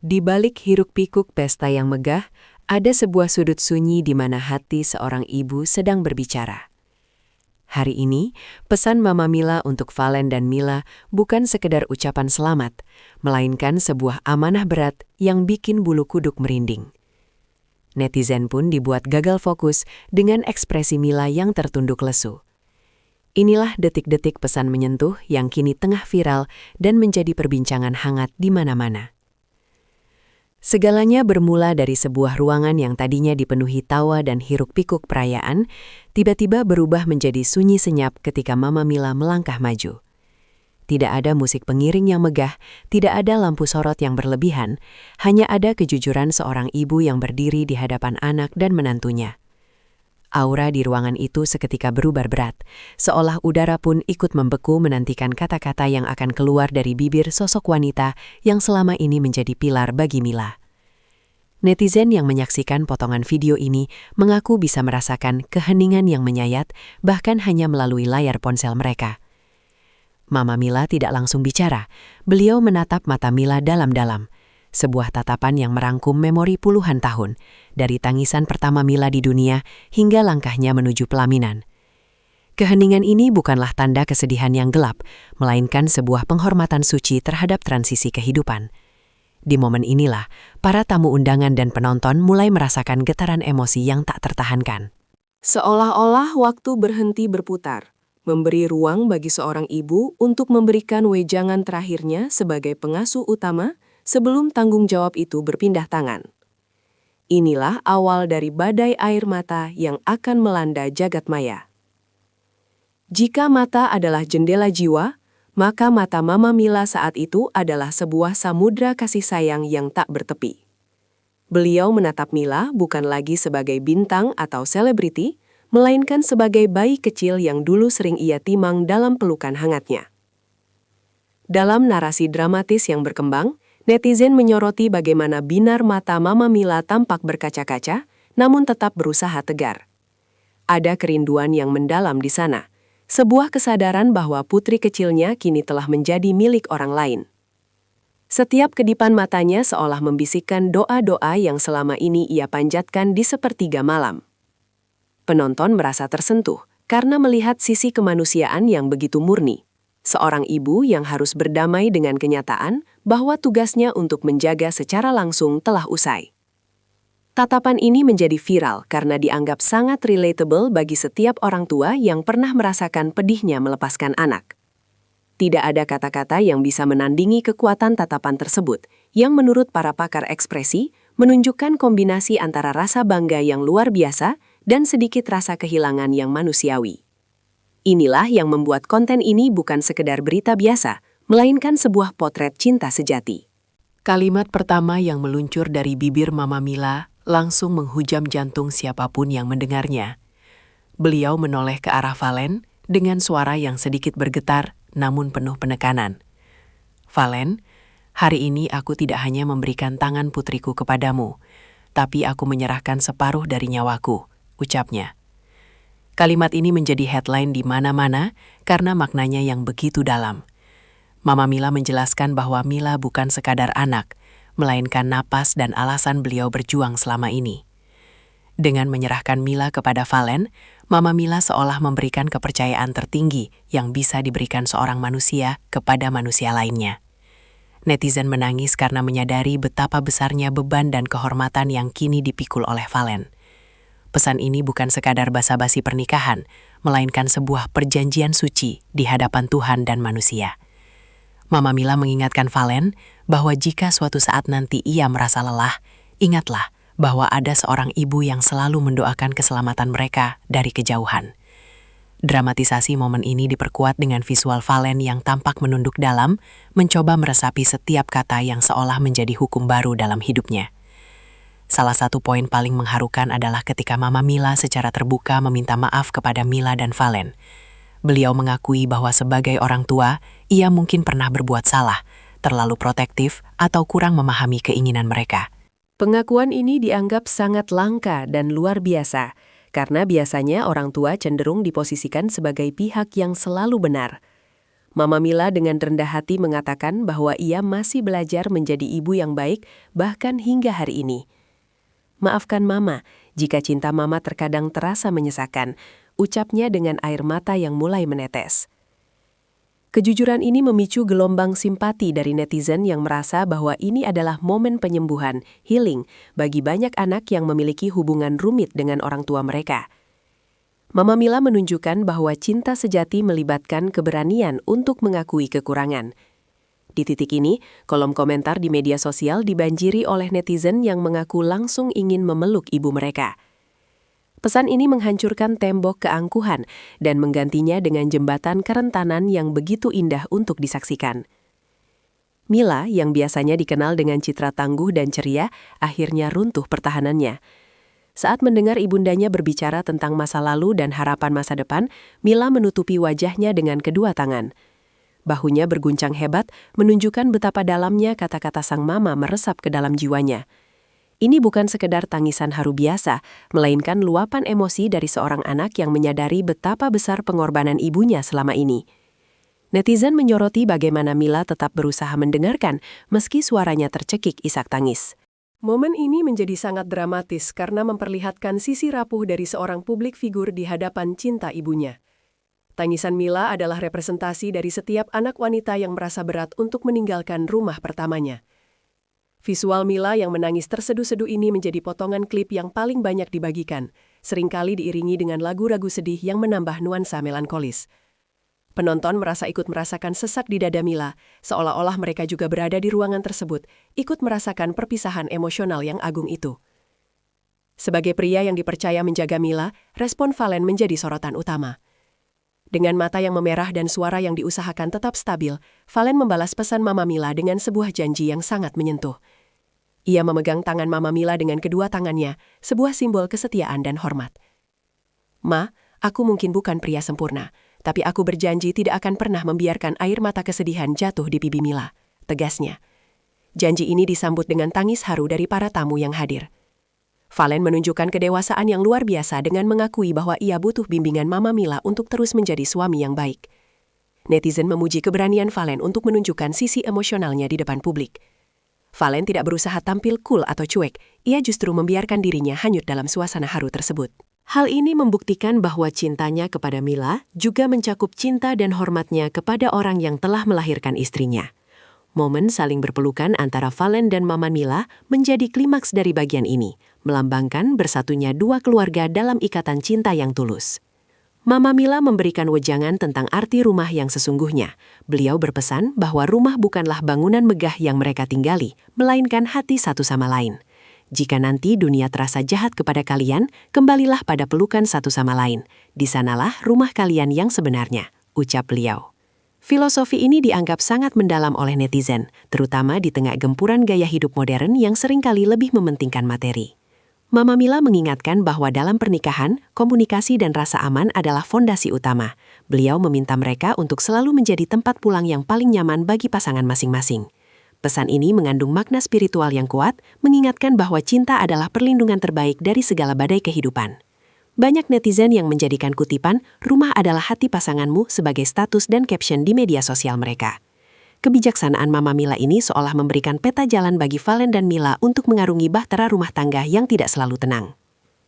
Di balik hiruk-pikuk pesta yang megah, ada sebuah sudut sunyi di mana hati seorang ibu sedang berbicara. Hari ini, pesan Mama Mila untuk Valen dan Mila bukan sekedar ucapan selamat, melainkan sebuah amanah berat yang bikin bulu kuduk merinding. Netizen pun dibuat gagal fokus dengan ekspresi Mila yang tertunduk lesu. Inilah detik-detik pesan menyentuh yang kini tengah viral dan menjadi perbincangan hangat di mana-mana. Segalanya bermula dari sebuah ruangan yang tadinya dipenuhi tawa dan hiruk-pikuk perayaan, tiba-tiba berubah menjadi sunyi senyap ketika Mama Mila melangkah maju. Tidak ada musik pengiring yang megah, tidak ada lampu sorot yang berlebihan, hanya ada kejujuran seorang ibu yang berdiri di hadapan anak dan menantunya. Aura di ruangan itu seketika berubah berat, seolah udara pun ikut membeku menantikan kata-kata yang akan keluar dari bibir sosok wanita yang selama ini menjadi pilar bagi Mila. Netizen yang menyaksikan potongan video ini mengaku bisa merasakan keheningan yang menyayat bahkan hanya melalui layar ponsel mereka. Mama Mila tidak langsung bicara, beliau menatap mata Mila dalam-dalam. Sebuah tatapan yang merangkum memori puluhan tahun, dari tangisan pertama Mila di dunia hingga langkahnya menuju pelaminan. Keheningan ini bukanlah tanda kesedihan yang gelap, melainkan sebuah penghormatan suci terhadap transisi kehidupan. Di momen inilah, para tamu undangan dan penonton mulai merasakan getaran emosi yang tak tertahankan. Seolah-olah waktu berhenti berputar, memberi ruang bagi seorang ibu untuk memberikan wejangan terakhirnya sebagai pengasuh utama sebelum tanggung jawab itu berpindah tangan. Inilah awal dari badai air mata yang akan melanda jagat maya. Jika mata adalah jendela jiwa, maka mata Mama Mila saat itu adalah sebuah samudra kasih sayang yang tak bertepi. Beliau menatap Mila bukan lagi sebagai bintang atau selebriti, melainkan sebagai bayi kecil yang dulu sering ia timang dalam pelukan hangatnya. Dalam narasi dramatis yang berkembang, netizen menyoroti bagaimana binar mata Mama Mila tampak berkaca-kaca, namun tetap berusaha tegar. Ada kerinduan yang mendalam di sana, sebuah kesadaran bahwa putri kecilnya kini telah menjadi milik orang lain. Setiap kedipan matanya seolah membisikkan doa-doa yang selama ini ia panjatkan di sepertiga malam. Penonton merasa tersentuh karena melihat sisi kemanusiaan yang begitu murni. Seorang ibu yang harus berdamai dengan kenyataan bahwa tugasnya untuk menjaga secara langsung telah usai. Tatapan ini menjadi viral karena dianggap sangat relatable bagi setiap orang tua yang pernah merasakan pedihnya melepaskan anak. Tidak ada kata-kata yang bisa menandingi kekuatan tatapan tersebut, yang menurut para pakar ekspresi menunjukkan kombinasi antara rasa bangga yang luar biasa dan sedikit rasa kehilangan yang manusiawi. Inilah yang membuat konten ini bukan sekedar berita biasa, melainkan sebuah potret cinta sejati. Kalimat pertama yang meluncur dari bibir Mama Mila langsung menghujam jantung siapapun yang mendengarnya. Beliau menoleh ke arah Valen dengan suara yang sedikit bergetar namun penuh penekanan. "Valen, hari ini aku tidak hanya memberikan tangan putriku kepadamu, tapi aku menyerahkan separuh dari nyawaku," ucapnya. Kalimat ini menjadi headline di mana-mana karena maknanya yang begitu dalam. Mama Mila menjelaskan bahwa Mila bukan sekadar anak, melainkan napas dan alasan beliau berjuang selama ini. Dengan menyerahkan Mila kepada Valen, Mama Mila seolah memberikan kepercayaan tertinggi yang bisa diberikan seorang manusia kepada manusia lainnya. Netizen menangis karena menyadari betapa besarnya beban dan kehormatan yang kini dipikul oleh Valen. Pesan ini bukan sekadar basa-basi pernikahan, melainkan sebuah perjanjian suci di hadapan Tuhan dan manusia. Mama Mila mengingatkan Valen bahwa jika suatu saat nanti ia merasa lelah, ingatlah bahwa ada seorang ibu yang selalu mendoakan keselamatan mereka dari kejauhan. Dramatisasi momen ini diperkuat dengan visual Valen yang tampak menunduk dalam, mencoba meresapi setiap kata yang seolah menjadi hukum baru dalam hidupnya. Salah satu poin paling mengharukan adalah ketika Mama Mila secara terbuka meminta maaf kepada Mila dan Valen. Beliau mengakui bahwa sebagai orang tua, ia mungkin pernah berbuat salah, terlalu protektif, atau kurang memahami keinginan mereka. Pengakuan ini dianggap sangat langka dan luar biasa, karena biasanya orang tua cenderung diposisikan sebagai pihak yang selalu benar. Mama Mila dengan rendah hati mengatakan bahwa ia masih belajar menjadi ibu yang baik bahkan hingga hari ini. "Maafkan Mama, jika cinta Mama terkadang terasa menyesakan," ucapnya dengan air mata yang mulai menetes. Kejujuran ini memicu gelombang simpati dari netizen yang merasa bahwa ini adalah momen penyembuhan, healing, bagi banyak anak yang memiliki hubungan rumit dengan orang tua mereka. Mama Mila menunjukkan bahwa cinta sejati melibatkan keberanian untuk mengakui kekurangan. Di titik ini, kolom komentar di media sosial dibanjiri oleh netizen yang mengaku langsung ingin memeluk ibu mereka. Pesan ini menghancurkan tembok keangkuhan dan menggantinya dengan jembatan kerentanan yang begitu indah untuk disaksikan. Mila, yang biasanya dikenal dengan citra tangguh dan ceria, akhirnya runtuh pertahanannya. Saat mendengar ibundanya berbicara tentang masa lalu dan harapan masa depan, Mila menutupi wajahnya dengan kedua tangan. Bahunya berguncang hebat, menunjukkan betapa dalamnya kata-kata sang mama meresap ke dalam jiwanya. Ini bukan sekedar tangisan haru biasa, melainkan luapan emosi dari seorang anak yang menyadari betapa besar pengorbanan ibunya selama ini. Netizen menyoroti bagaimana Mila tetap berusaha mendengarkan, meski suaranya tercekik isak tangis. Momen ini menjadi sangat dramatis karena memperlihatkan sisi rapuh dari seorang publik figur di hadapan cinta ibunya. Tangisan Mila adalah representasi dari setiap anak wanita yang merasa berat untuk meninggalkan rumah pertamanya. Visual Mila yang menangis terseduh-seduh ini menjadi potongan klip yang paling banyak dibagikan, seringkali diiringi dengan lagu-lagu sedih yang menambah nuansa melankolis. Penonton merasa ikut merasakan sesak di dada Mila, seolah-olah mereka juga berada di ruangan tersebut, ikut merasakan perpisahan emosional yang agung itu. Sebagai pria yang dipercaya menjaga Mila, respon Valen menjadi sorotan utama. Dengan mata yang memerah dan suara yang diusahakan tetap stabil, Valen membalas pesan Mama Mila dengan sebuah janji yang sangat menyentuh. Ia memegang tangan Mama Mila dengan kedua tangannya, sebuah simbol kesetiaan dan hormat. "Ma, aku mungkin bukan pria sempurna, tapi aku berjanji tidak akan pernah membiarkan air mata kesedihan jatuh di pipi Mila," tegasnya. Janji ini disambut dengan tangis haru dari para tamu yang hadir. Valen menunjukkan kedewasaan yang luar biasa dengan mengakui bahwa ia butuh bimbingan Mama Mila untuk terus menjadi suami yang baik. Netizen memuji keberanian Valen untuk menunjukkan sisi emosionalnya di depan publik. Valen tidak berusaha tampil cool atau cuek, ia justru membiarkan dirinya hanyut dalam suasana haru tersebut. Hal ini membuktikan bahwa cintanya kepada Mila juga mencakup cinta dan hormatnya kepada orang yang telah melahirkan istrinya. Momen saling berpelukan antara Valen dan Mama Mila menjadi klimaks dari bagian ini, melambangkan bersatunya dua keluarga dalam ikatan cinta yang tulus. Mama Mila memberikan wejangan tentang arti rumah yang sesungguhnya. Beliau berpesan bahwa rumah bukanlah bangunan megah yang mereka tinggali, melainkan hati satu sama lain. "Jika nanti dunia terasa jahat kepada kalian, kembalilah pada pelukan satu sama lain. Di sanalah rumah kalian yang sebenarnya," ucap beliau. Filosofi ini dianggap sangat mendalam oleh netizen, terutama di tengah gempuran gaya hidup modern yang seringkali lebih mementingkan materi. Mama Mila mengingatkan bahwa dalam pernikahan, komunikasi dan rasa aman adalah fondasi utama. Beliau meminta mereka untuk selalu menjadi tempat pulang yang paling nyaman bagi pasangan masing-masing. Pesan ini mengandung makna spiritual yang kuat, mengingatkan bahwa cinta adalah perlindungan terbaik dari segala badai kehidupan. Banyak netizen yang menjadikan kutipan, "rumah adalah hati pasanganmu" sebagai status dan caption di media sosial mereka. Kebijaksanaan Mama Mila ini seolah memberikan peta jalan bagi Valen dan Mila untuk mengarungi bahtera rumah tangga yang tidak selalu tenang.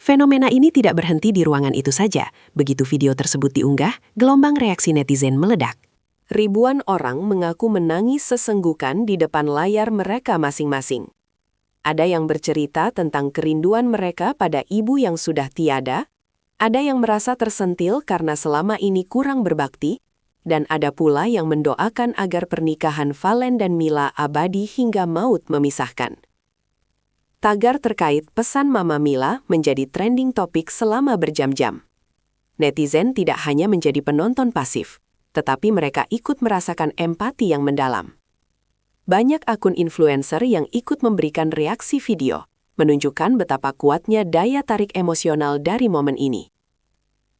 Fenomena ini tidak berhenti di ruangan itu saja. Begitu video tersebut diunggah, gelombang reaksi netizen meledak. Ribuan orang mengaku menangis sesenggukan di depan layar mereka masing-masing. Ada yang bercerita tentang kerinduan mereka pada ibu yang sudah tiada, ada yang merasa tersentil karena selama ini kurang berbakti, dan ada pula yang mendoakan agar pernikahan Valen dan Mila abadi hingga maut memisahkan. Tagar terkait pesan Mama Mila menjadi trending topik selama berjam-jam. Netizen tidak hanya menjadi penonton pasif, tetapi mereka ikut merasakan empati yang mendalam. Banyak akun influencer yang ikut memberikan reaksi video, menunjukkan betapa kuatnya daya tarik emosional dari momen ini.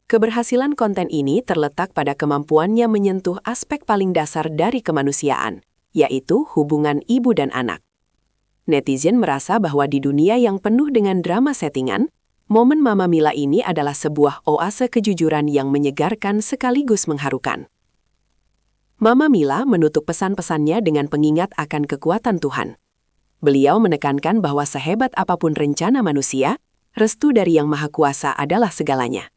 Keberhasilan konten ini terletak pada kemampuannya menyentuh aspek paling dasar dari kemanusiaan, yaitu hubungan ibu dan anak. Netizen merasa bahwa di dunia yang penuh dengan drama settingan, momen Mama Mila ini adalah sebuah oase kejujuran yang menyegarkan sekaligus mengharukan. Mama Mila menutup pesan-pesannya dengan pengingat akan kekuatan Tuhan. Beliau menekankan bahwa sehebat apapun rencana manusia, restu dari Yang Maha Kuasa adalah segalanya.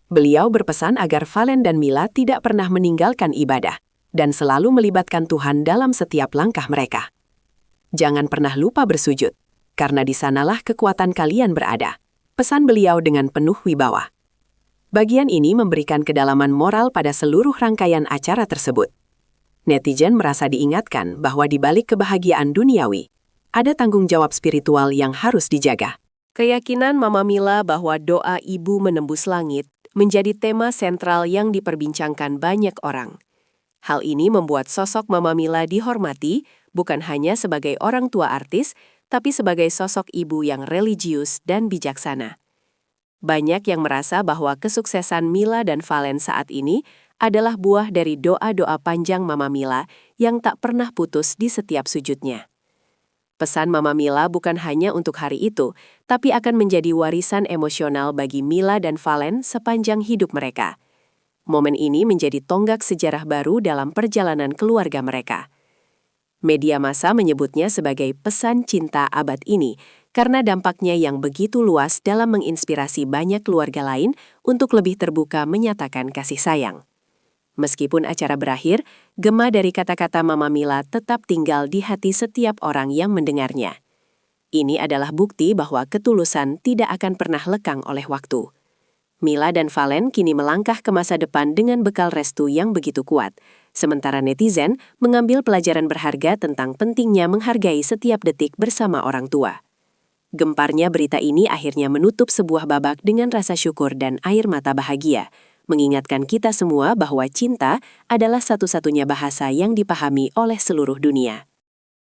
Beliau berpesan agar Valen dan Mila tidak pernah meninggalkan ibadah dan selalu melibatkan Tuhan dalam setiap langkah mereka. Jangan pernah lupa bersujud, karena di sanalah kekuatan kalian berada. Pesan beliau dengan penuh wibawa. Bagian ini memberikan kedalaman moral pada seluruh rangkaian acara tersebut. Netizen merasa diingatkan bahwa di balik kebahagiaan duniawi, ada tanggung jawab spiritual yang harus dijaga. Keyakinan Mama Mila bahwa doa ibu menembus langit menjadi tema sentral yang diperbincangkan banyak orang. Hal ini membuat sosok Mama Mila dihormati bukan hanya sebagai orang tua artis, tapi sebagai sosok ibu yang religius dan bijaksana. Banyak yang merasa bahwa kesuksesan Mila dan Valen saat ini adalah buah dari doa-doa panjang Mama Mila yang tak pernah putus di setiap sujudnya. Pesan Mama Mila bukan hanya untuk hari itu, tapi akan menjadi warisan emosional bagi Mila dan Valen sepanjang hidup mereka. Momen ini menjadi tonggak sejarah baru dalam perjalanan keluarga mereka. Media massa menyebutnya sebagai pesan cinta abad ini karena dampaknya yang begitu luas dalam menginspirasi banyak keluarga lain untuk lebih terbuka menyatakan kasih sayang. Meskipun acara berakhir, gema dari kata-kata Mama Mila tetap tinggal di hati setiap orang yang mendengarnya. Ini adalah bukti bahwa ketulusan tidak akan pernah lekang oleh waktu. Mila dan Valen kini melangkah ke masa depan dengan bekal restu yang begitu kuat, sementara netizen mengambil pelajaran berharga tentang pentingnya menghargai setiap detik bersama orang tua. Gemparnya berita ini akhirnya menutup sebuah babak dengan rasa syukur dan air mata bahagia, mengingatkan kita semua bahwa cinta adalah satu-satunya bahasa yang dipahami oleh seluruh dunia.